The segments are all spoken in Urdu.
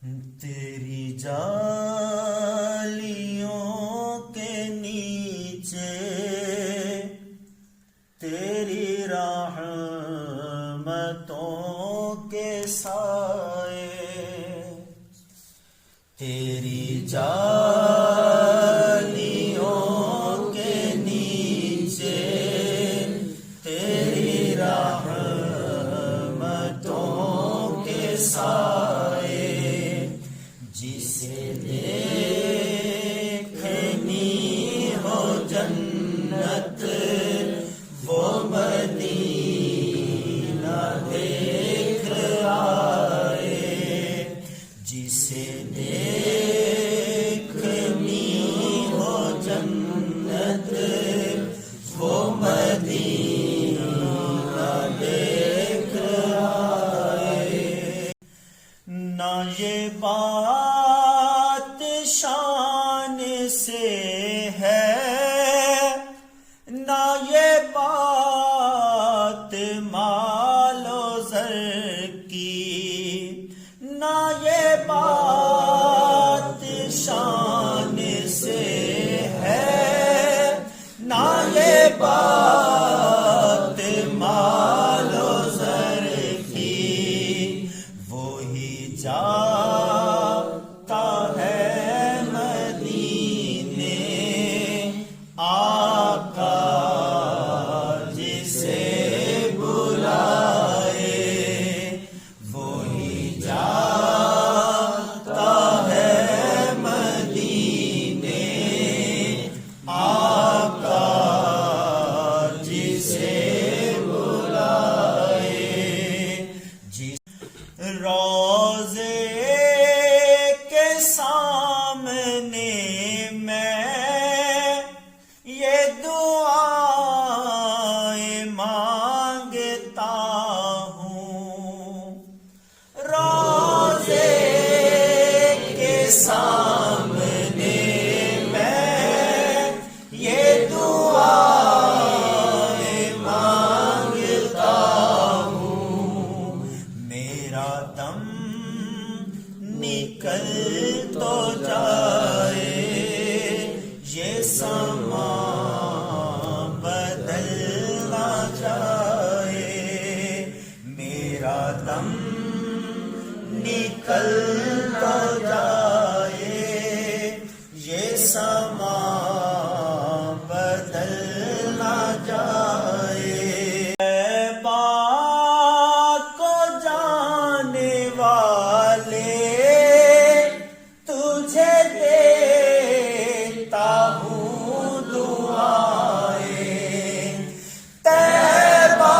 تیری جالیوں کے نیچے تیری رحمتوں کے سائے، تیری جالیوں کے نیچے تیری رحمتوں کے سائے، جسے دیکھنی ہو جنت وہ مدینہ دیکھ آئے، جسے دیکھنی ہو جنت وہ مدینہ دیکھ آئے۔ نہ یہ بات شان سے ہے، نہ یہ بات مال و زر کی، نہ یہ بات شان سے ہے، نہ یہ بات مال و زر کی، وہی جاتا ہے مدینے آقا جسے بلائے، وہی جاتا ہے مدینے آقا جسے بلائے، روضے کے سامنے میں یہ دعائیں مانگتا ہوں، روضے کے سامنے میں یہ دعائیں مانگتا ہوں، میرا دم نکل تو جائے، یہ سما بدل نہ جائے، میرا دم نکل تو جائے، یہ سما بدل نہ جائے۔ کو جانے والے تجھے دیتا ہوں دعائیں، طیبہ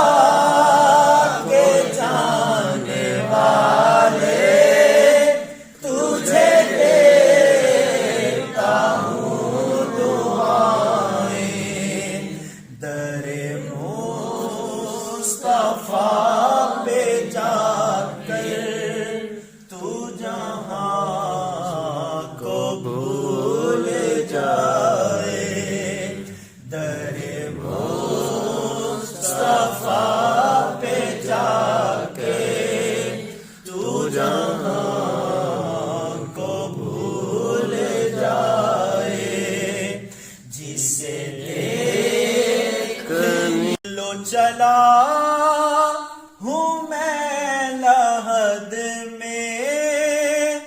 کے جانے والے تجھے دیتا ہوں دعائیں، در مصطفیٰ پہ جا کر تو جہاں کو بھول جائے، در مصطفیٰ پہ جا کے تو جہاں کو بھول جائے، جسے دیکھ لو چلا ہوں میں لحد میں،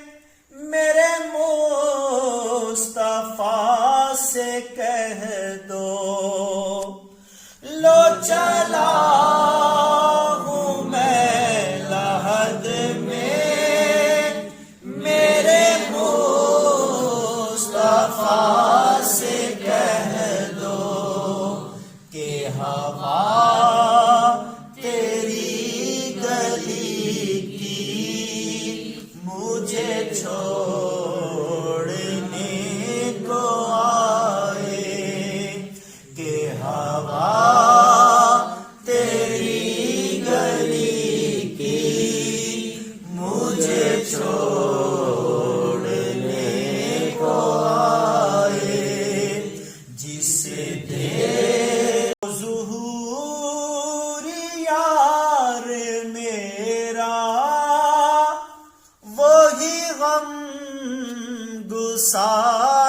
میرے مصطفیٰ سے کہہ دو، لو چلا ہوں میں لحد میں، میرے مصطفیٰ سے کہہ دو کہ ہوا تیری گلی کی مجھے چھوڑنے کو آئے، کہ ہوا تیری گلی کی مجھے چھوڑنے کو آئے، جسے دیکھ ظہور یار میرا وہی غم گسار